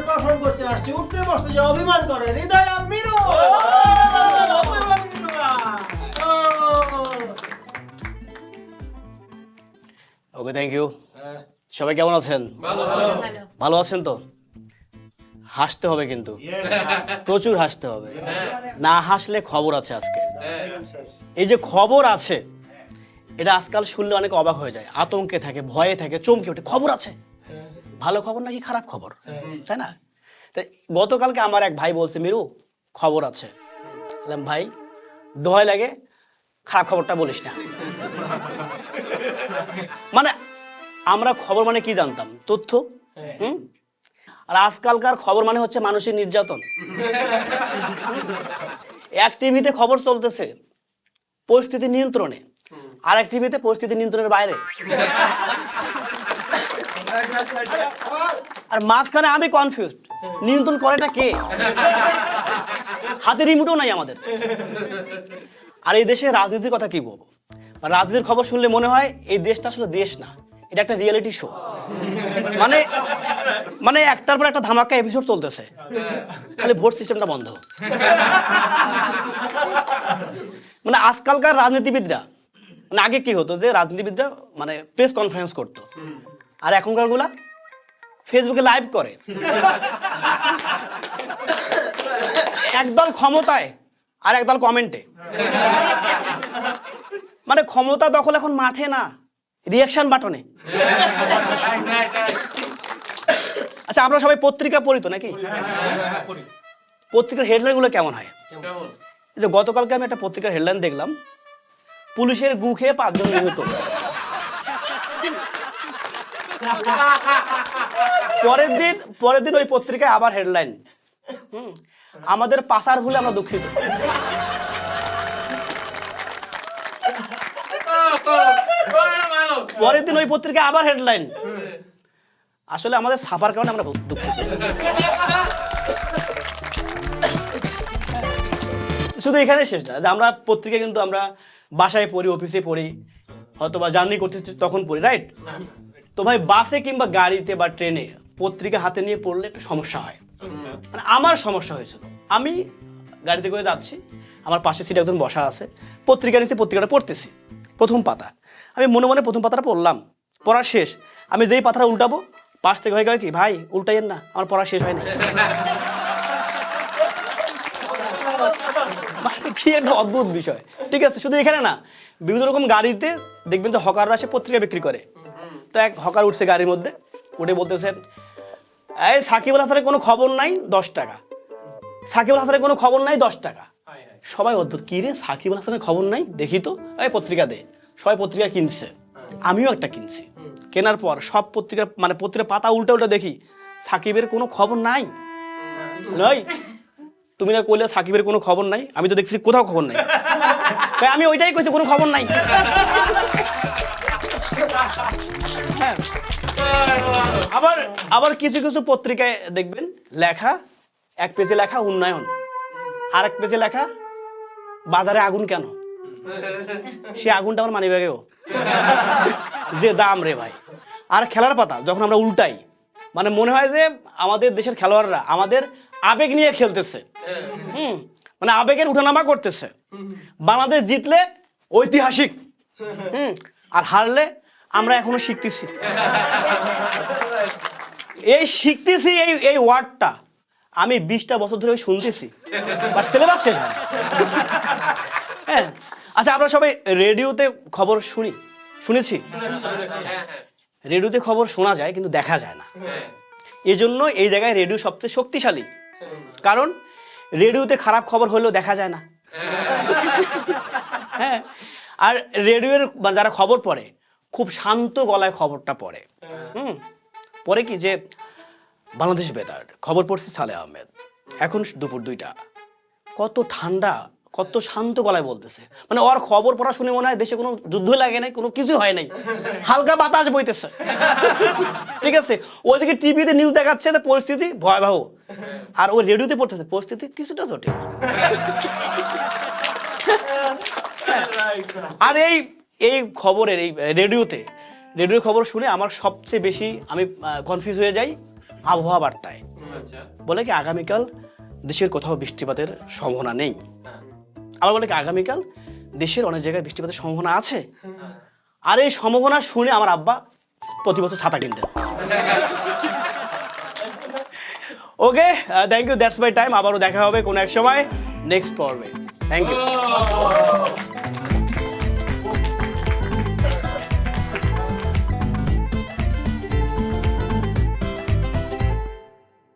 Perform করতে আসছি, উঠতে বসতে যে অভিমান করে হৃদয় আমিরও। ওকে, থ্যাংক ইউ। সবাই কেমন আছেন? ভালো আছেন তো? হাসতে হবে কিন্তু, প্রচুর হাসতে হবে, না হাসলে খবর আছে আজকে। এই যে খবর আছে, এটা আজকাল শুনলে অনেক অবাক হয়ে যায়, আতঙ্কে থাকে, ভয়ে থাকে, চমকে ওঠে। খবর আছে, ভালো খবর নাকি খারাপ খবর, তাই না? তাই গতকালকে আমার এক ভাই বলছে, মিরু খবর আছে। বললাম, ভাই দোহাই লাগে, খারাপ খবরটা বলিস না। মানে আমরা খবর মানে কি জানতাম? তথ্য। আর আজকালকার খবর মানে হচ্ছে মানুষের নির্যাতন। এক টিভিতে খবর চলতেছে পরিস্থিতি নিয়ন্ত্রণে, আর এক টিভিতে পরিস্থিতি নিয়ন্ত্রণের বাইরে, আর মাঝখানে আমি কনফিউজড, নিয়ন্ত্রণ করেটা কে? হাতে রিমোটও নাই আমাদের। আর এই দেশে রাজনীতির কথা কি বলবো? রাজনীতির খবর শুনলে মনে হয় এই দেশটা আসলে দেশ না, এটা একটা রিয়েলিটি শো। মানে মানে একটার পর একটা ধামাকা এপিসোড চলতেছে, খালি ভোট সিস্টেমটা বন্ধ। মানে আজকালকার রাজনীতিবিদরা, মানে আগে কি হতো যে রাজনীতিবিদরা মানে প্রেস কনফারেন্স করতো, আর এখনকার গুলা ফেসবুকে লাইভ করে। একদল ক্ষমতায় আর একদল কমেন্টে। মানে ক্ষমতা দখল এখন মাঠে না, রিয়াকশন বাটনে। আচ্ছা, আমরা সবাই পত্রিকা পড়ি তো নাকি? পত্রিকার হেডলাইন গুলো কেমন হয়? যে গতকালকে আমি একটা পত্রিকার হেডলাইন দেখলাম, পুলিশের গু খেয়ে 5 জন নিহত। পরের দিন ওই পত্রিকায় আবার হেডলাইন, আমাদের পাসার ভুলে আমরা দুঃখিত। পরের দিন ওই পত্রিকায় আবার হেডলাইন, আসলে আমাদের ছাপার কারণে আমরা দুঃখিত। শুধু এখানে শেষ না, আমরা পত্রিকা কিন্তু আমরা বাসায় পড়ি, অফিসে পড়ি, হয়তো বা জার্নি করতে তখন পড়ি, রাইট? তো ভাই বাসে কিংবা গাড়িতে বা ট্রেনে পত্রিকা হাতে নিয়ে পড়লে একটু সমস্যা হয়। মানে আমার সমস্যা হয়েছিল, আমি গাড়িতে করে যাচ্ছি, আমার পাশে সিটে একজন বসা আছে, পত্রিকা নিচ্ছি, পত্রিকাটা পড়তেছি, প্রথম পাতা। আমি মনে মনে প্রথম পাতাটা পড়লাম, পড়া শেষ। আমি যেই পাতাটা উল্টাবো, পাশ থেকে হয়ে গেল কি, ভাই উল্টাইয়েন না, আমার পড়া শেষ হয় না। কি একটা অদ্ভুত বিষয়। ঠিক আছে, শুধু এখানে না, বিভিন্ন রকম গাড়িতে দেখবেন যে হকাররা এসে পত্রিকা বিক্রি করে। তো এক হকার উঠছে গাড়ির মধ্যে, উঠে বলতেছে, এই সাকিব আল হাসানের কোনো খবর নাই, 10 টাকা। সাকিব আল হাসানের কোনো খবর নাই, 10 টাকা। সবাই অদ্ভুত, কি রে সাকিব আল হাসানের খবর নাই, দেখি তো, এই পত্রিকা দে। সবাই পত্রিকা কিনছে, আমিও একটা কিনছি। কেনার পর সব পত্রিকা মানে পত্রিকা পাতা উল্টা উল্টা দেখি, সাকিবের কোনো খবর নাই। নয়, তুমি না কইলে সাকিবের কোনো খবর নাই, আমি তো দেখছি কোথাও খবর নাই। আমি ওইটাই কইছি, কোনো খবর নাই। হ্যাঁ, আবার কিছু কিছু পত্রিকায় দেখবেন লেখা, এক পেজে লেখা উন্নয়ন, আর এক পেজে লেখা বাজারে আগুন কেন। সে আগুনটা আমার মানিব্যাগেও, যে দাম রে ভাই। আর খেলার পাতা যখন আমরা উল্টাই, মানে মনে হয় যে আমাদের দেশের খেলোয়াড়রা আমাদের আবেগ নিয়ে খেলতেছে, মানে আবেগের উঠানামা করতেছে। বাংলাদেশ জিতলে ঐতিহাসিক, আর হারলে আমরা এখনো শিখতেছি। এই শিখতেছি এই ওয়ার্ডটা আমি 20টা বছর ধরে শুনতেছি, বাট সিলেবাস শেষ হয়। হ্যাঁ, আচ্ছা, আমরা সবাই রেডিওতে খবর শুনেছি। রেডিওতে খবর শোনা যায় কিন্তু দেখা যায় না। এই জন্য এই জায়গায় রেডিও সবচেয়ে শক্তিশালী, কারণ রেডিওতে খারাপ খবর হলেও দেখা যায় না। হ্যাঁ, আর রেডিওর যারা খবর পড়ে খুব শান্ত গলায় খবরটা পড়ে। পরে কি যে বাংলাদেশ বেতার খবর পড়ছে সালেহ আহমেদ, এখন দুপুর 2টা, কত ঠান্ডা, কত শান্ত গলায় বলতেছে। মানে ওর খবর পড়া শুনে মনে হয় দেশে কোনো যুদ্ধ লাগে নাই, কোনো কিছু হয় নাই, হালকা বাতাস বইতেছে। ঠিক আছে, ওইদিকে টিভিতে নিউজ দেখাচ্ছে না পরিস্থিতি ভয়াবহ, আর ওই রেডিওতে পড়তেছে পরিস্থিতি কিছুটা জটিল। আর এই খবরের এই রেডিওর খবর শুনে আমার সবচেয়ে বেশি আমি কনফিউজ হয়ে যাই আবহাওয়া বার্তায়। বলে কি আগামীকাল দেশের কোথাও বৃষ্টিপাতের সম্ভাবনা নেই, আবার বলে কি আগামীকাল দেশের অনেক জায়গায় বৃষ্টিপাতের সম্ভাবনা আছে। আর এই সম্ভাবনা শুনে আমার আব্বা প্রতি বছর ছাতা কিনতেন। Okay, thank you, that's my time. আবারও দেখা হবে কোনো এক সময় নেক্সট পর্বে। Thank you.